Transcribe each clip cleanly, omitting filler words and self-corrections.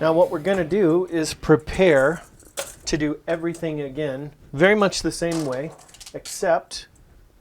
Now what we're going to do is prepare to do everything again, very much the same way, except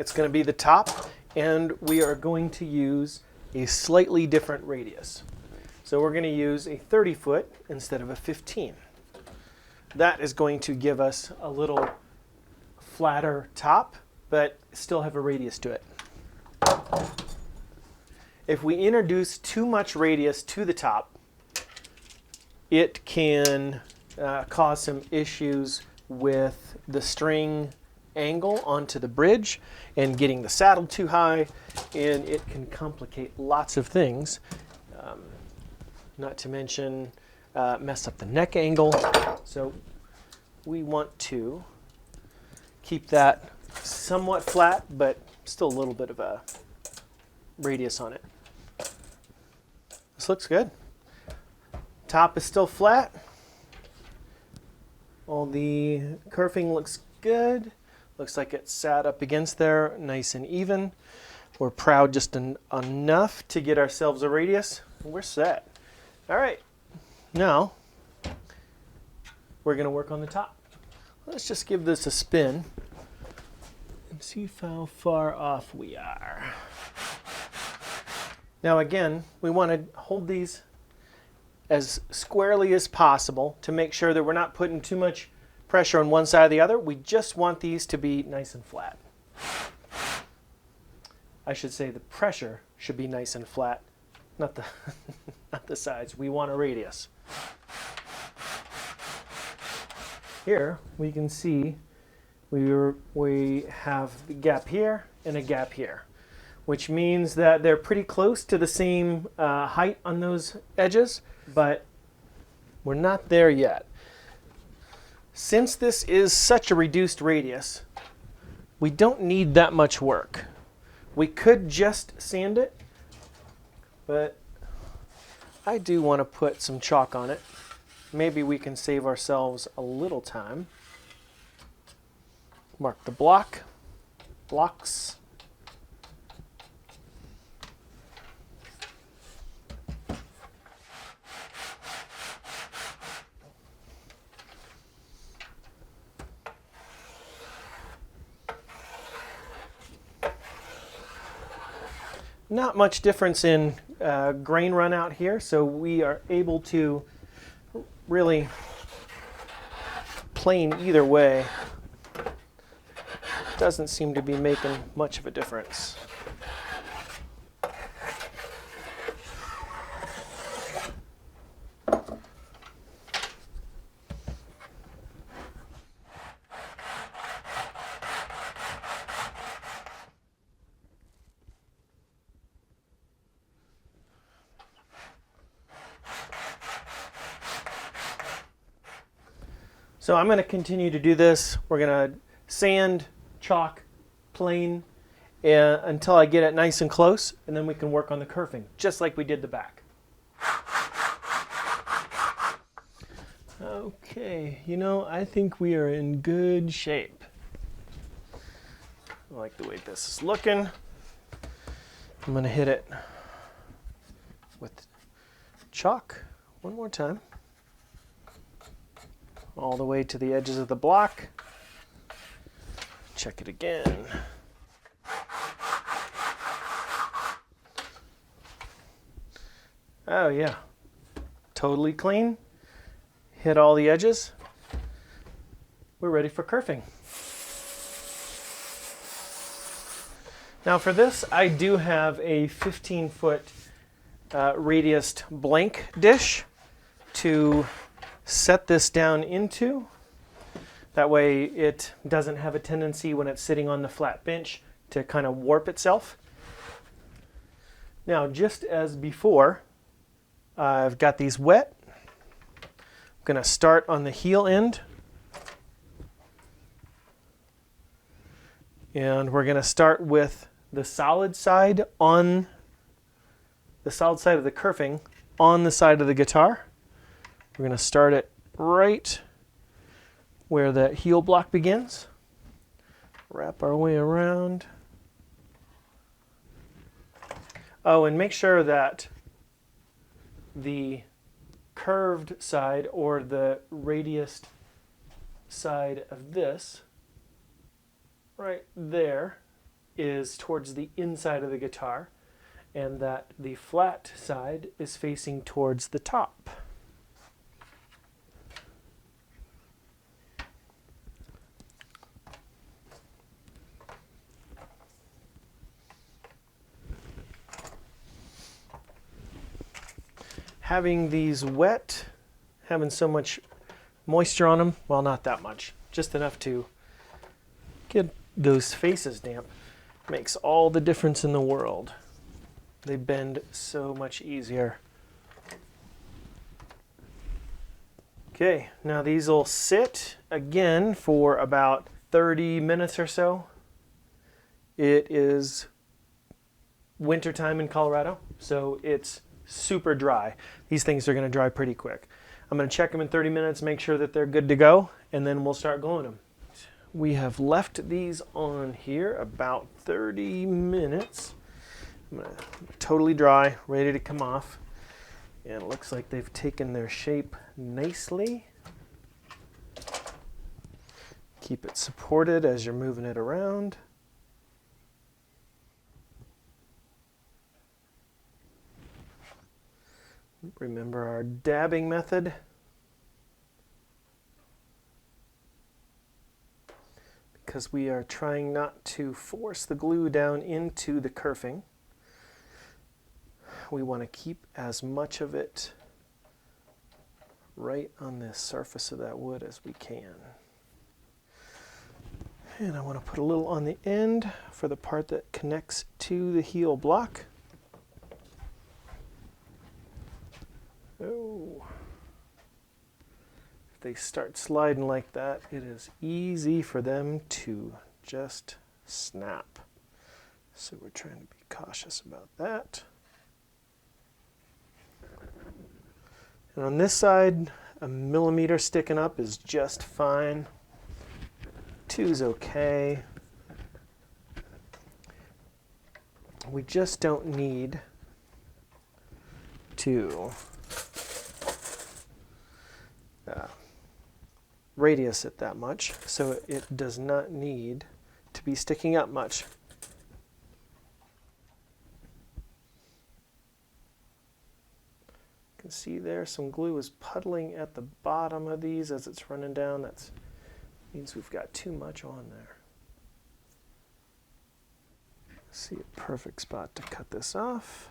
it's going to be the top, and we are going to use a slightly different radius. So we're going to use a 30 foot instead of a 15. That is going to give us a little flatter top, but still have a radius to it. If we introduce too much radius to the top, it can cause some issues with the string angle onto the bridge and getting the saddle too high, and it can complicate lots of things. Not to mention mess up the neck angle. So we want to keep that somewhat flat, but still a little bit of a radius on it. This looks good. Top is still flat. All the kerfing looks good. Looks like it's sat up against there nice and even. We're proud just enough to get ourselves a radius. We're set. All right, now we're going to work on the top. Let's just give this a spin and see how far off we are. Now again, we want to hold these as squarely as possible to make sure that we're not putting too much pressure on one side or the other. We just want these to be nice and flat. I should say the pressure should be nice and flat, not the not the sides. We want a radius. Here we can see we have the gap here and a gap here, which means that they're pretty close to the same height on those edges, but we're not there yet. Since this is such a reduced radius, we don't need that much work. We could just sand it, but I do want to put some chalk on it. Maybe we can save ourselves a little time. Mark the blocks. Not much difference in grain run out here, so we are able to really plane either way. Doesn't seem to be making much of a difference. So I'm going to continue to do this. We're going to sand, chalk, plane until I get it nice and close, and then we can work on the kerfing, just like we did the back. Okay, you know, I think we are in good shape. I like the way this is looking. I'm going to hit it with chalk one more time, all the way to the edges of the block. Check it again. Oh yeah, totally clean. Hit all the edges. We're ready for kerfing. Now for this, I do have a 15-foot radiused blank dish to set this down into. That way it doesn't have a tendency when it's sitting on the flat bench to kind of warp itself. Now, just as before, I've got these wet. I'm going to start on the heel end. And we're going to start with the solid side on the solid side of the kerfing on the side of the guitar. We're going to start it right where that heel block begins. Wrap our way around. Oh, and make sure that the curved side or the radiused side of this right there is towards the inside of the guitar, and that the flat side is facing towards the top. Having these wet, having so much moisture on them, well, not that much, just enough to get those faces damp, makes all the difference in the world. They bend so much easier. Okay, now these will sit again for about 30 minutes or so. It is wintertime in Colorado, so it's super dry. These things are going to dry pretty quick. I'm going to check them in 30 minutes, make sure that they're good to go, and then we'll start gluing them. We have left these on here about 30 minutes. I'm going to totally dry, ready to come off. And it looks like they've taken their shape nicely. Keep it supported as you're moving it around. Remember our dabbing method. Because we are trying not to force the glue down into the kerfing. We want to keep as much of it right on the surface of that wood as we can. And I want to put a little on the end for the part that connects to the heel block. Oh. If they start sliding like that, it is easy for them to just snap. So we're trying to be cautious about that. And on this side, 1 millimeter sticking up is just fine. 2's okay. We just don't need to radius it that much, so it does not need to be sticking up much. You can see there some glue is puddling at the bottom of these as it's running down. That means we've got too much on there. See a perfect spot to cut this off.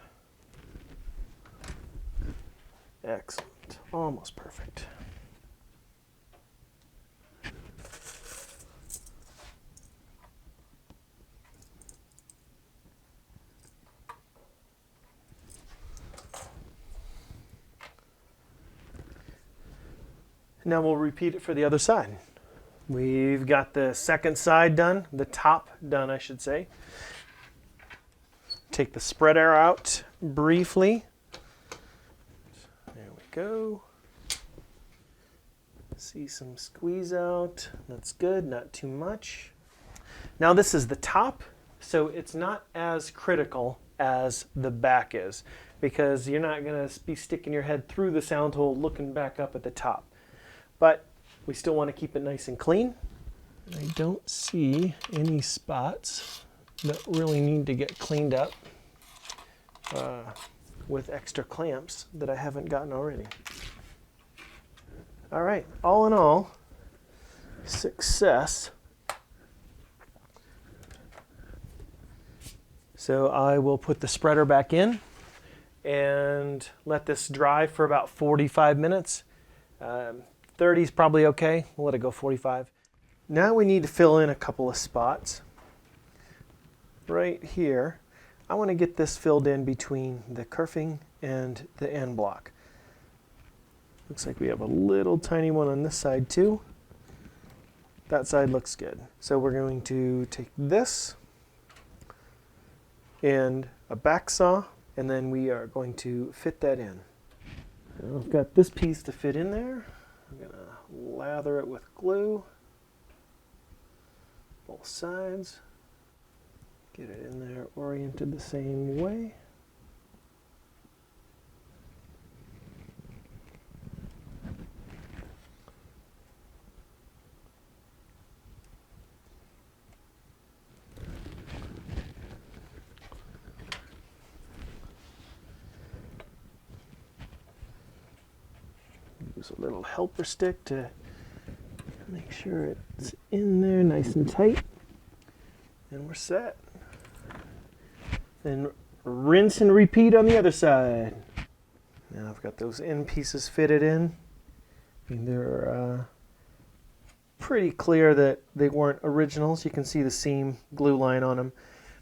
Excellent, almost perfect. Now we'll repeat it for the other side. We've got the second side done, the top done, I should say. Take the spreader out briefly. There we go. See some squeeze out. That's good, not too much. Now this is the top, so it's not as critical as the back is, because you're not going to be sticking your head through the sound hole looking back up at the top. But we still want to keep it nice and clean. I don't see any spots that really need to get cleaned up with extra clamps that I haven't gotten already. All right, all in all, success. So I will put the spreader back in and let this dry for about 45 minutes. 30 is probably okay. We'll let it go 45. Now we need to fill in a couple of spots. Right here, I want to get this filled in between the kerfing and the end block. Looks like we have a little tiny one on this side too. That side looks good. So we're going to take this and a back saw, and then we are going to fit that in. I've got this piece to fit in there. I'm going to lather it with glue, both sides, get it in there oriented the same way. use a little helper stick to make sure it's in there nice and tight. And we're set. Then rinse and repeat on the other side. Now I've got those end pieces fitted in. And they're pretty clear that they weren't originals. You can see the seam glue line on them.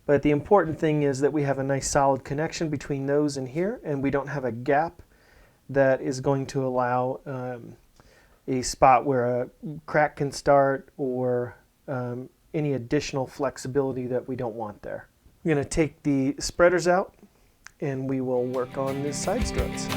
But the important thing is that we have a nice solid connection between those and here, and we don't have a gap that is going to allow a spot where a crack can start or any additional flexibility that we don't want there. I'm going to take the spreaders out and we will work on the side struts.